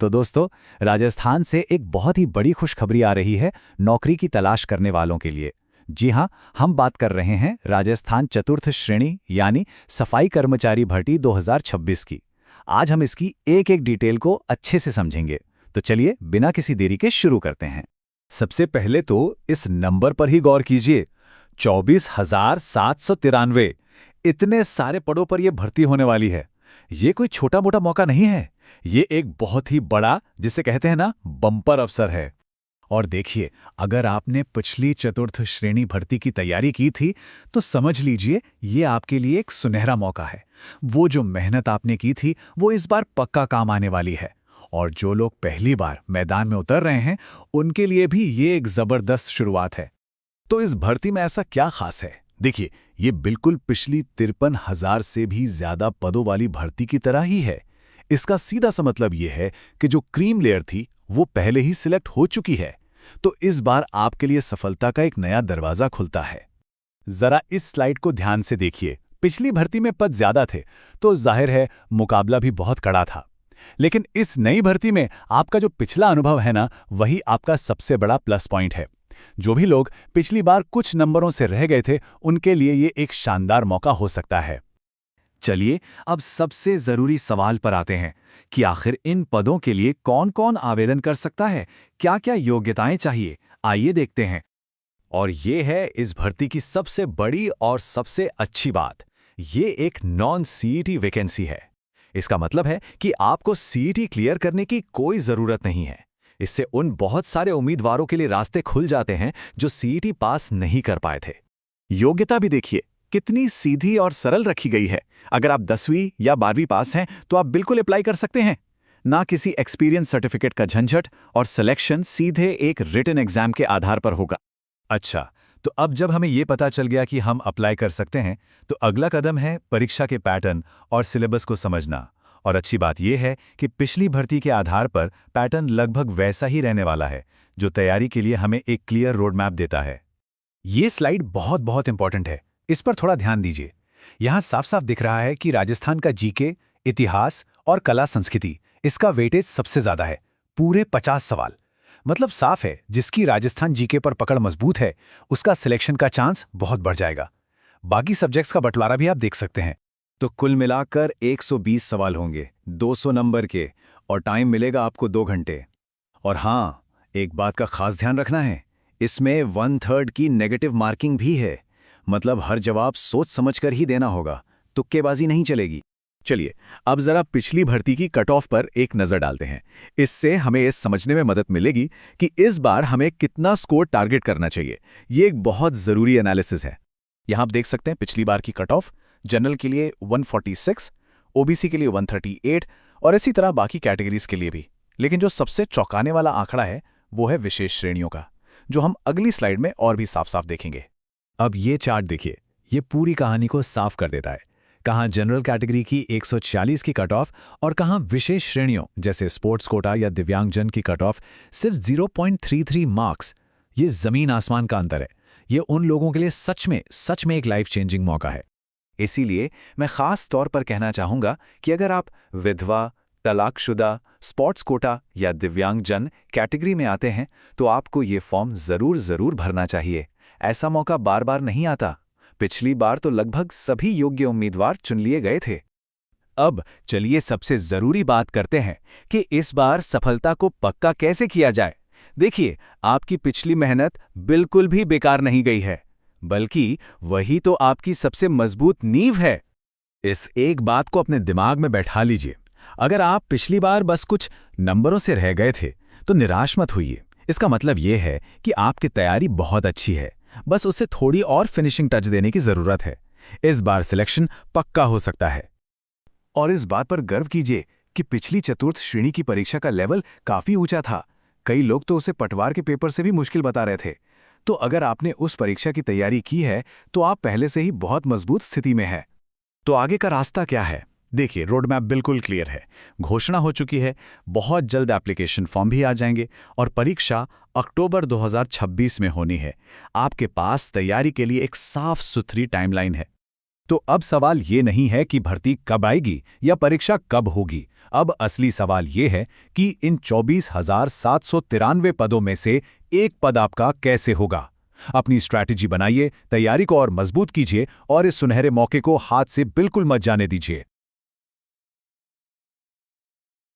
तो दोस्तों, राजस्थान से एक बहुत ही बड़ी खुशखबरी आ रही है नौकरी की तलाश करने वालों के लिए। जी हां, हम बात कर रहे हैं राजस्थान चतुर्थ श्रेणी यानी सफाई कर्मचारी भर्ती 2026 की। आज हम इसकी एक एक डिटेल को अच्छे से समझेंगे। तो चलिए बिना किसी देरी के शुरू करते हैं। सबसे पहले तो इस नंबर पर ही गौर कीजिए, 24,793। इतने सारे पदों पर यह भर्ती होने वाली है। ये कोई छोटा मोटा मौका नहीं है, ये एक बहुत ही बड़ा, जिसे कहते हैं ना, बम्पर अवसर है। और देखिए, अगर आपने पिछली चतुर्थ श्रेणी भर्ती की तैयारी की थी तो समझ लीजिए ये आपके लिए एक सुनहरा मौका है। वो जो मेहनत आपने की थी वो इस बार पक्का काम आने वाली है। और जो लोग पहली बार मैदान में उतर रहे हैं उनके लिए भी ये एक जबरदस्त शुरुआत है। तो इस भर्ती में ऐसा क्या खास है? देखिए, ये बिल्कुल पिछली 53,000 से भी ज्यादा पदों वाली भर्ती की तरह ही है। इसका सीधा सा मतलब ये है कि जो क्रीम लेयर थी वो पहले ही सिलेक्ट हो चुकी है। तो इस बार आपके लिए सफलता का एक नया दरवाजा खुलता है। जरा इस स्लाइड को ध्यान से देखिए। पिछली भर्ती में पद ज्यादा थे तो जाहिर है मुकाबला भी बहुत कड़ा था। लेकिन इस नई भर्ती में आपका जो पिछला अनुभव है ना, वही आपका सबसे बड़ा प्लस पॉइंट है। जो भी लोग पिछली बार कुछ नंबरों से रह गए थे उनके लिए ये एक शानदार मौका हो सकता है। चलिए अब सबसे जरूरी सवाल पर आते हैं कि आखिर इन पदों के लिए कौन कौन आवेदन कर सकता है, क्या क्या योग्यताएं चाहिए। आइए देखते हैं। और ये है इस भर्ती की सबसे बड़ी और सबसे अच्छी बात। ये एक नॉन सीईटी वैकेंसी है। इसका मतलब है कि आपको सीईटी क्लियर करने की कोई जरूरत नहीं है। इससे उन बहुत सारे उम्मीदवारों के लिए रास्ते खुल जाते हैं जो सीईटी पास नहीं कर पाए थे। योग्यता भी देखिए कितनी सीधी और सरल रखी गई है। अगर आप 10वीं या 12वीं पास हैं तो आप बिल्कुल अप्लाई कर सकते हैं। ना किसी एक्सपीरियंस सर्टिफिकेट का झंझट, और सिलेक्शन सीधे एक रिटन एग्जाम के आधार पर होगा। अच्छा, तो अब जब हमें ये पता चल गया कि हम अप्लाई कर सकते हैं, तो अगला कदम है परीक्षा के पैटर्न और सिलेबस को समझना। और अच्छी बात यह है कि पिछली भर्ती के आधार पर पैटर्न लगभग वैसा ही रहने वाला है, जो तैयारी के लिए हमें एक क्लियर रोड मैप देता है। ये स्लाइड बहुत बहुत इंपॉर्टेंट है, इस पर थोड़ा ध्यान दीजिए। यहाँ साफ साफ दिख रहा है कि राजस्थान का जीके, इतिहास और कला संस्कृति, इसका वेटेज सबसे ज्यादा है, पूरे 50 सवाल। मतलब साफ है, जिसकी राजस्थान जीके पर पकड़ मजबूत है उसका सिलेक्शन का चांस बहुत बढ़ जाएगा। बाकी सब्जेक्ट्स का बंटवारा भी आप देख सकते हैं। तो कुल मिलाकर 120 सवाल होंगे, 200 नंबर के, और टाइम मिलेगा आपको 2 घंटे। और हाँ, एक बात का खास ध्यान रखना है, इसमें 1/3 की नेगेटिव मार्किंग भी है। मतलब हर जवाब सोच समझकर ही देना होगा, तुक्केबाजी नहीं चलेगी। चलिए अब जरा पिछली भर्ती की कट ऑफ पर एक नजर डालते हैं। इससे हमें इस समझने में मदद मिलेगी कि इस बार हमें कितना स्कोर टारगेट करना चाहिए। ये एक बहुत जरूरी एनालिसिस है। यहां आप देख सकते हैं पिछली बार की कट ऑफ। जनरल के लिए 146, ओबीसी के लिए 138 और इसी तरह बाकी कैटेगरीज के लिए भी। लेकिन जो सबसे चौंकाने वाला आंकड़ा है वो है विशेष श्रेणियों का, जो हम अगली स्लाइड में और भी साफ साफ देखेंगे। अब ये चार्ट देखिए, ये पूरी कहानी को साफ कर देता है। कहाँ जनरल कैटेगरी की 140 की कट ऑफ और कहाँ विशेष श्रेणियों जैसे स्पोर्ट्स कोटा या दिव्यांगजन की कट ऑफ सिर्फ 0.33 मार्क्स। ये जमीन आसमान का अंतर है। ये उन लोगों के लिए सच में एक लाइफ चेंजिंग मौका है। इसीलिए मैं खास तौर पर कहना चाहूंगा कि अगर आप विधवा, तलाकशुदा, स्पोर्ट्स कोटा या दिव्यांगजन कैटेगरी में आते हैं तो आपको ये फॉर्म जरूर भरना चाहिए। ऐसा मौका बार बार नहीं आता। पिछली बार तो लगभग सभी योग्य उम्मीदवार चुन लिए गए थे। अब चलिए सबसे जरूरी बात करते हैं कि इस बार सफलता को पक्का कैसे किया जाए। देखिए, आपकी पिछली मेहनत बिल्कुल भी बेकार नहीं गई है, बल्कि वही तो आपकी सबसे मजबूत नींव है। इस एक बात को अपने दिमाग में बैठा लीजिए। अगर आप पिछली बार बस कुछ नंबरों से रह गए थे तो निराश मत होइए। इसका मतलब यह है कि आपकी तैयारी बहुत अच्छी है, बस उससे थोड़ी और फिनिशिंग टच देने की जरूरत है। इस बार सिलेक्शन पक्का हो सकता है। और इस बात पर गर्व कीजिए कि पिछली चतुर्थ श्रेणी की परीक्षा का लेवल काफी ऊंचा था। कई लोग तो उसे पटवार के पेपर से भी मुश्किल बता रहे थे। तो अगर आपने उस परीक्षा की तैयारी की है तो आप पहले से ही बहुत मजबूत स्थिति में हैं। तो आगे का रास्ता क्या है? देखिए, रोड मैप बिल्कुल क्लियर है। घोषणा हो चुकी है, बहुत जल्द एप्लीकेशन फॉर्म भी आ जाएंगे और परीक्षा अक्टूबर 2026 में होनी है। आपके पास तैयारी के लिए एक साफ सुथरी टाइमलाइन है। तो अब सवाल ये नहीं है कि भर्ती कब आएगी या परीक्षा कब होगी। अब असली सवाल ये है कि इन 24,793 पदों में से एक पद आपका कैसे होगा। अपनी स्ट्रैटेजी बनाइए, तैयारी को और मजबूत कीजिए और इस सुनहरे मौके को हाथ से बिल्कुल मत जाने दीजिए।